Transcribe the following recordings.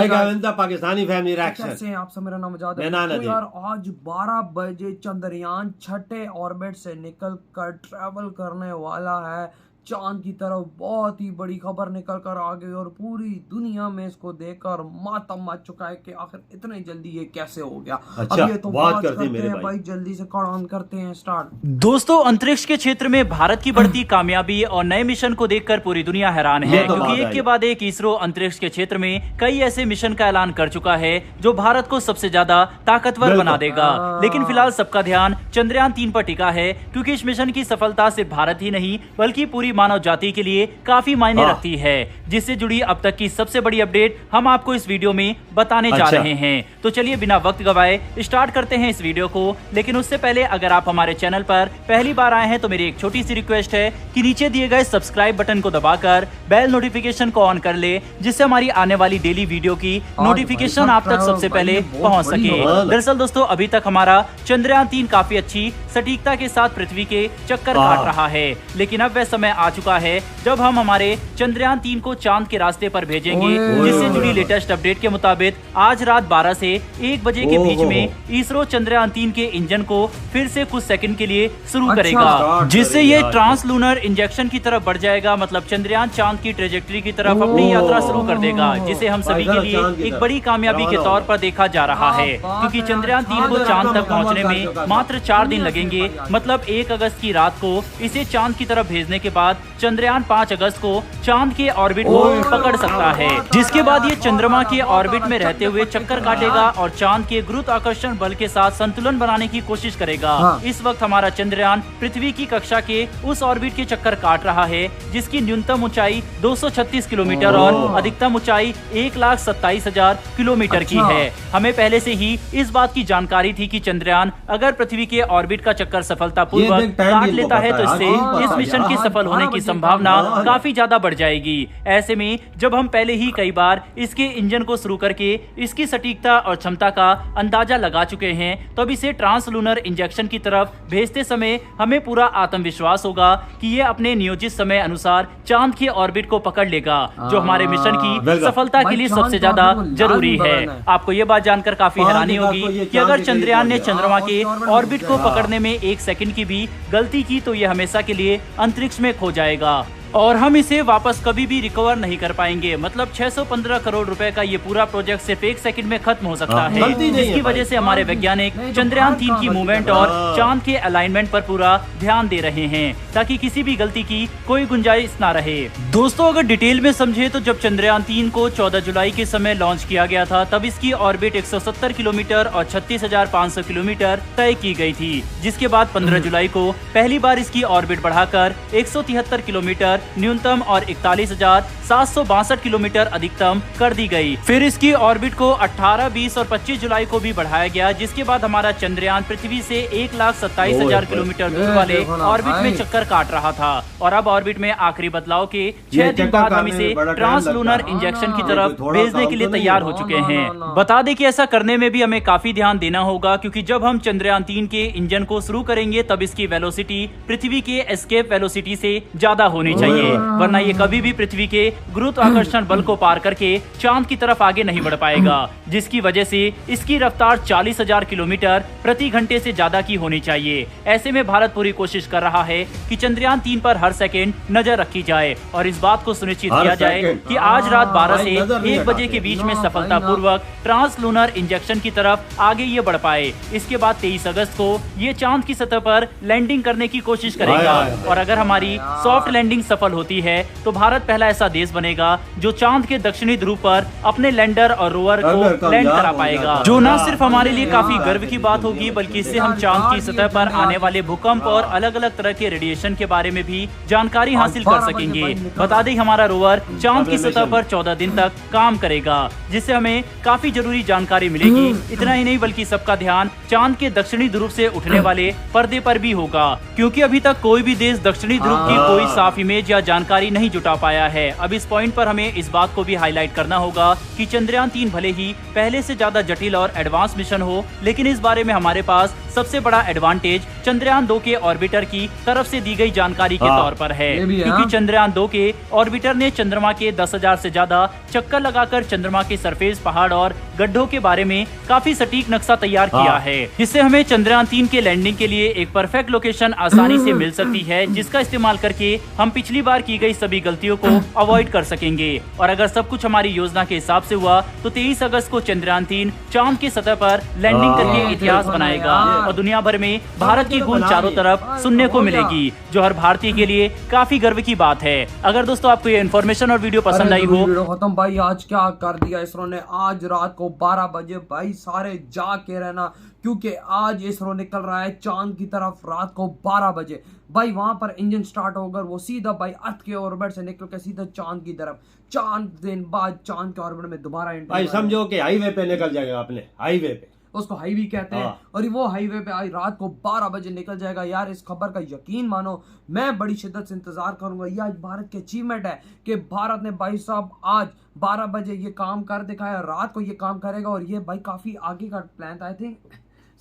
Pakistani family reaction. कैसे हैं आप सब? मेरा नाम आजाद है। तो यार आज 12 बजे चंद्रयान छठे ऑर्बिट से निकल कर ट्रैवल करने वाला है चांद की तरफ। बहुत ही बड़ी खबर निकल कर आ गई और पूरी दुनिया में इसको देखकर मातम मच चुका है कि आखिर इतने जल्दी ये कैसे हो गया। अच्छा, अब ये तो बात करते हैं भाई जल्दी से कड़ान करते हैं स्टार्ट। दोस्तों, अंतरिक्ष के क्षेत्र में भारत की बढ़ती कामयाबी और नए मिशन को देखकर पूरी दुनिया हैरान है, क्योंकि एक के बाद एक इसरो अंतरिक्ष के क्षेत्र में कई ऐसे मिशन का ऐलान कर चुका है जो भारत को सबसे ज्यादा ताकतवर बना देगा। लेकिन फिलहाल सबका ध्यान चंद्रयान 3 पर टिका है, क्योंकि इस मिशन की सफलता सिर्फ भारत ही नहीं बल्कि पूरी मानव जाति के लिए काफी मायने रखती है, जिससे जुड़ी अब तक की सबसे बड़ी अपडेट हम आपको इस वीडियो में बताने जा रहे हैं। तो चलिए बिना वक्त गवाए स्टार्ट करते हैं इस वीडियो को। लेकिन उससे पहले अगर आप हमारे चैनल पर पहली बार आए हैं तो मेरी एक छोटी सी रिक्वेस्ट है कि नीचे दिए गए सब्सक्राइब बटन को दबाकर बेल नोटिफिकेशन को ऑन कर ले, जिससे हमारी आने वाली डेली वीडियो की नोटिफिकेशन आप तक सबसे पहले पहुंच सके। दरअसल दोस्तों, अभी तक हमारा चंद्रयान 3 काफी अच्छी सटीकता के साथ पृथ्वी के चक्कर काट रहा है, लेकिन अब वह समय आ चुका है जब हम हमारे चंद्रयान 3 को चांद के रास्ते पर भेजेंगे, जिससे जुड़ी लेटेस्ट अपडेट के मुताबिक आज रात 12 से 1 बजे के बीच में इसरो चंद्रयान 3 के इंजन को फिर से कुछ सेकंड के लिए शुरू करेगा, जिससे ये ट्रांसलूनर इंजेक्शन की तरफ बढ़ जाएगा। मतलब चंद्रयान चांद की ट्रेजेक्टरी की तरफ अपनी यात्रा शुरू कर देगा, जिसे हम सभी के लिए एक बड़ी कामयाबी के तौर पर देखा जा रहा है, क्योंकि चंद्रयान 3 को चांद तक पहुंचने में मात्र 4 दिन लगेंगे। मतलब 1 अगस्त की रात को इसे चांद की तरफ भेजने के बाद चंद्रयान 5 अगस्त को चांद के ऑर्बिट को पकड़ सकता है, जिसके बाद ये चंद्रमा के ऑर्बिट में रहते हुए चक्कर काटेगा और चांद के गुरुत्वाकर्षण बल के साथ संतुलन बनाने की कोशिश करेगा। इस वक्त हमारा चंद्रयान पृथ्वी की कक्षा के उस ऑर्बिट के चक्कर काट रहा है जिसकी न्यूनतम ऊंचाई 236 किलोमीटर और अधिकतम ऊंचाई 1,27,000 किलोमीटर की है। हमें पहले से ही इस बात की जानकारी थी कि चंद्रयान अगर पृथ्वी के ऑर्बिट का चक्कर सफलतापूर्वक काट लेता है तो इससे इस मिशन के सफल होने की संभावना काफी ज्यादा बढ़ जाएगी। ऐसे में जब हम पहले ही कई बार इसके इंजन को शुरू करके इसकी सटीकता और क्षमता का अंदाजा लगा चुके हैं, तो अब इसे ट्रांसलूनर इंजेक्शन की तरफ भेजते समय हमें पूरा आत्मविश्वास होगा कि ये अपने नियोजित समय अनुसार चांद के ऑर्बिट को पकड़ लेगा, जो हमारे मिशन की सफलता के लिए सबसे ज्यादा जरूरी है। आपको ये बात जानकर काफी हैरानी होगी कि अगर चंद्रयान ने चंद्रमा के ऑर्बिट को पकड़ने में 1 सेकंड की भी गलती की तो ये हमेशा के लिए अंतरिक्ष में खो जाएगा और हम इसे वापस कभी भी रिकवर नहीं कर पाएंगे। मतलब 615 करोड़ रुपए का ये पूरा प्रोजेक्ट सिर्फ 1 सेकंड में खत्म हो सकता है, जिसकी वजह से हमारे वैज्ञानिक चंद्रयान 3 की मूवमेंट और चांद के अलाइनमेंट पर पूरा ध्यान दे रहे हैं, ताकि किसी भी गलती की कोई गुंजाइश ना रहे। दोस्तों, अगर डिटेल में समझे तो जब चंद्रयान 3 को 14 जुलाई के समय लॉन्च किया गया था, तब इसकी ऑर्बिट 170 किलोमीटर और 36,500 किलोमीटर तय की गई थी, जिसके बाद 15 जुलाई को पहली बार इसकी ऑर्बिट बढ़ाकर 173 किलोमीटर न्यूनतम और 41,762 किलोमीटर अधिकतम कर दी गई। फिर इसकी ऑर्बिट को 18, 20 और 25 जुलाई को भी बढ़ाया गया, जिसके बाद हमारा चंद्रयान पृथ्वी से 1,27,000 किलोमीटर दूर वाले ऑर्बिट में चक्कर काट रहा था। और अब ऑर्बिट में आखिरी बदलाव के 6 दिन बाद हम इसे ट्रांसलूनर इंजेक्शन की तरफ भेजने के लिए तैयार हो चुके हैं। बता दें कि ऐसा करने में भी हमें काफी ध्यान देना होगा, क्योंकि जब हम चंद्रयान 3 के इंजन को शुरू करेंगे तब इसकी वेलोसिटी पृथ्वी के एस्केप वेलोसिटी से ज्यादा होनी चाहिए, वरना ये कभी भी पृथ्वी के गुरुत्वाकर्षण बल को पार करके चांद की तरफ आगे नहीं बढ़ पाएगा, जिसकी वजह से इसकी रफ्तार 40,000 किलोमीटर प्रति घंटे से ज्यादा की होनी चाहिए। ऐसे में भारत पूरी कोशिश कर रहा है कि चंद्रयान 3 पर हर सेकेंड नजर रखी जाए और इस बात को सुनिश्चित किया जाए कि आज रात 12 से 1 बजे के बीच में सफलतापूर्वक ट्रांसलूनर इंजेक्शन की तरफ आगे ये बढ़ पाए। इसके बाद 23 अगस्त को ये चांद की सतह पर लैंडिंग करने की कोशिश करेगा और अगर हमारी सॉफ्ट लैंडिंग सफल होती है तो भारत पहला ऐसा देश बनेगा जो चांद के दक्षिणी ध्रुव पर अपने लैंडर और रोवर को लैंड करा पाएगा, जो न सिर्फ हमारे लिए काफी गर्व की बात होगी बल्कि इससे हम चांद की सतह पर आने वाले भूकंप और अलग अलग तरह के रेडिएशन के बारे में भी जानकारी हासिल कर सकेंगे। बता दें हमारा रोवर चांद की सतह पर 14 दिन तक काम करेगा, जिससे हमें काफी जरूरी जानकारी मिलेगी। इतना ही नहीं बल्कि सबका ध्यान चांद के दक्षिणी ध्रुव से उठने वाले पर्दे पर भी होगा, क्योंकि अभी तक कोई भी देश दक्षिणी ध्रुव की कोई साफ इमेज या जानकारी नहीं जुटा पाया है। अब इस पॉइंट पर हमें इस बात को भी हाईलाइट करना होगा कि चंद्रयान 3 भले ही पहले से ज्यादा जटिल और एडवांस मिशन हो, लेकिन इस बारे में हमारे पास सबसे बड़ा एडवांटेज चंद्रयान 2 के ऑर्बिटर की तरफ से दी गई जानकारी के तौर पर है, ये भी है, क्योंकि चंद्रयान 2 के ऑर्बिटर ने चंद्रमा के 10,000 से ज्यादा चक्कर लगाकर चंद्रमा के सरफेस, पहाड़ और गड्ढों के बारे में काफी सटीक नक्शा तैयार किया है। इससे हमें चंद्रयान 3 के लैंडिंग के लिए एक परफेक्ट लोकेशन आसानी से मिल सकती है, जिसका इस्तेमाल करके हम पिछली बार की गई सभी गलतियों को अवॉइड कर सकेंगे। और अगर सब कुछ हमारी योजना के हिसाब से हुआ तो 23 अगस्त को चंद्रयान 3 चांद की सतह पर लैंडिंग करके इतिहास बनाएगा और दुनिया भर में भारत की गूंज चारों तरफ सुनने को मिलेगी, जो हर भारतीय के लिए काफी गर्व की बात है। अगर दोस्तों आपको ये इन्फॉर्मेशन और वीडियो पसंद आई हो, वीडियो खत्म भाई। आज क्या कर दिया इसरो ने, आज रात को 12 बजे भाई सारे जाग के रहना, क्योंकि आज इसरो निकल रहा है चांद की तरफ रात को 12 बजे भाई। वहां पर इंजन स्टार्ट होकर वो सीधा भाई अर्थ के ऑर्बिट से निकल के सीधा चांद की तरफ, 4 दिन बाद चांद के ऑर्बिट में दोबारा एंट्री भाई समझो कि हाईवे पे निकल जाएगा, अपने हाईवे पे, उसको हाईवे कहते हैं। और वो हाईवे पे आज रात को 12 बजे निकल जाएगा। यार इस खबर का यकीन मानो, मैं बड़ी शिद्दत से इंतजार करूंगा। ये आज भारत की अचीवमेंट है कि भारत ने भाई साहब आज 12 बजे ये काम कर दिखाया, रात को ये काम करेगा। और ये भाई काफी आगे का प्लान था, आई थिंक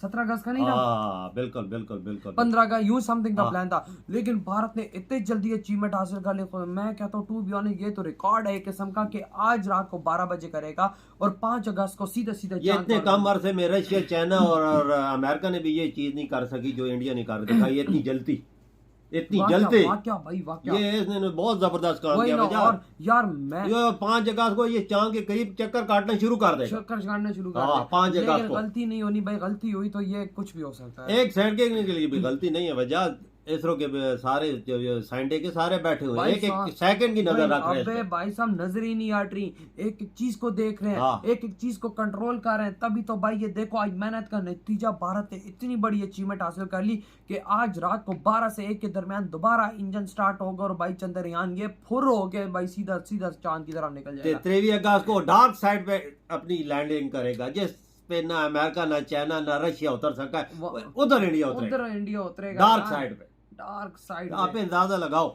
17 अगस्त का नहीं था, बिल्कुल बिल्कुल बिल्कुल 15 का यूं समथिंग का प्लान था। लेकिन भारत ने इतनी जल्दी अचीवमेंट हासिल कर ली, मैं कहता हूँ टू बी ऑनेस्ट ये तो रिकॉर्ड है एक किस्म का कि आज रात को 12 बजे करेगा और 5 अगस्त को सीधा सीधा ये इतने कम अरसे में रशिया, चाइना और अमेरिका ने भी ये चीज नहीं कर सकी जो इंडिया ने कर दिखाई। इतनी जल्दी, इतनी जल्दी वाकया भाई वाकया, ये इसने बहुत जबरदस्त काम किया। और यार मैं 5 अगस्त को ये चांद के करीब चक्कर काटना शुरू कर देगा, चक्कर काटना शुरू कर हाँ, 5 अगस्त को। गलती नहीं होनी भाई, गलती हुई तो ये कुछ भी हो सकता है। एक सेकंड के लिए भी गलती नहीं है वजह। इसरो के सारे साइंटिस्ट के सारे बैठे हुए एक एक सेकंड की नजर रख रहे हैं। भाई साहब नजर ही नहीं हट रही, एक एक चीज को देख रहे हैं, एक एक चीज को कंट्रोल कर रहे हैं। तभी तो भाई ये देखो आज मेहनत का नतीजा, भारत ने इतनी बड़ी अचीवमेंट हासिल कर ली कि आज रात को 12 से 1 के दरमियान दोबारा इंजन स्टार्ट होगा और भाई चंद्रयान ये फुर हो गए भाई सीधा सीधा चांद की तरफ निकल जाएगा। 23 अगस्त को डार्क साइड पे अपनी लैंडिंग करेगा, जिस पे ना अमेरिका, ना चाइना, ना रशिया उतर सका है, उधर इंडिया उतरेगा डार्क साइड पे। डार्क साइड आप अंदाजा लगाओ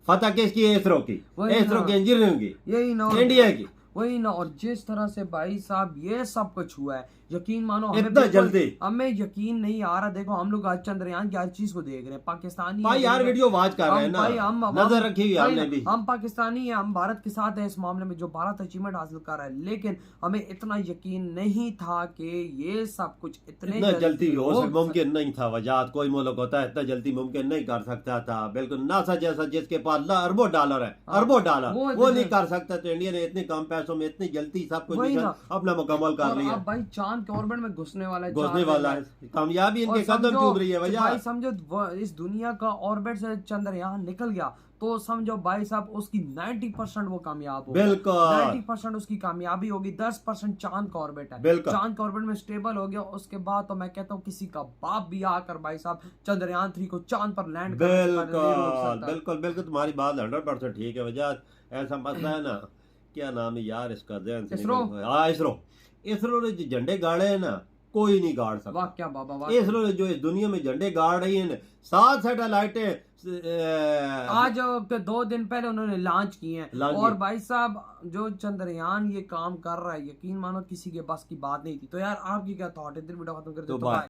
फतह किसकी है? इसरो की, इसरो की इंजीनियरिंग की, यही ना, इंडिया की, वही ना। और जिस तरह से भाई साहब ये सब कुछ हुआ है, यकीन मानो इतना जल्दी हमें यकीन नहीं आ रहा। देखो हम लोग आज चंद्रयान की हर चीज को देख रहे हैं, पाकिस्तानी भाई यार वीडियो वॉच कर रहे हैं ना भाई, हम नजर रखी हुई हमने भी। हम पाकिस्तानी हैं, हम भारत के साथ हैं इस मामले में, जो भारत अचीवमेंट हासिल कर रहा है। लेकिन हमें इतना यकीन नहीं था कि ये सब कुछ इतने जल्दी मुमकिन नहीं था। वजात कोई मुल्क होता है इतना जल्दी मुमकिन नहीं कर सकता था। बिल्कुल नासा जैसा जिसके पास अरबों डॉलर है, अरबों डॉलर, वो नहीं कर सकता। तो इंडिया ने इतने कम पैसों में इतनी जल्दी सब कुछ अपना मुकम्मल कर लिया। भाई चांद के ऑर्बिट में घुसने वाला है, कामयाबी इनके कदम चूम रही है वजह। भाई समझो इस दुनिया का ऑर्बिट से चंद्रयान निकल गया तो समझो भाई साहब उसकी 90% वो कामयाब होगा, बिल्कुल 90% उसकी कामयाबी होगी। 10% चांद का ऑर्बिट है, चांद का ऑर्बिट में स्टेबल हो गया। उसके बाद तो मैं कहता हूँ किसी का बाप भी आकर भाई साहब चंद्रयान 3 को चांद पर लैंड बिल्कुल बिल्कुल तुम्हारी बात 100% ठीक है वजह। ऐसा मसला है ना, क्या नाम है यार इसका, इसरो ने जो झंडे गाड़े हैं ना कोई नहीं गाड़ सकता। वाह क्या बाबा, इसरो ने जो इस दुनिया में झंडे गाड़ रही है, 7 सैटेलाइटें आज 2 दिन पहले उन्होंने लॉन्च किए हैं। और भाई साहब जो चंद्रयान ये काम कर रहा है, यकीन मानो किसी के बस की बात नहीं थी। तो यार आपकी क्या थॉट है? वीडियो खत्म कर दो।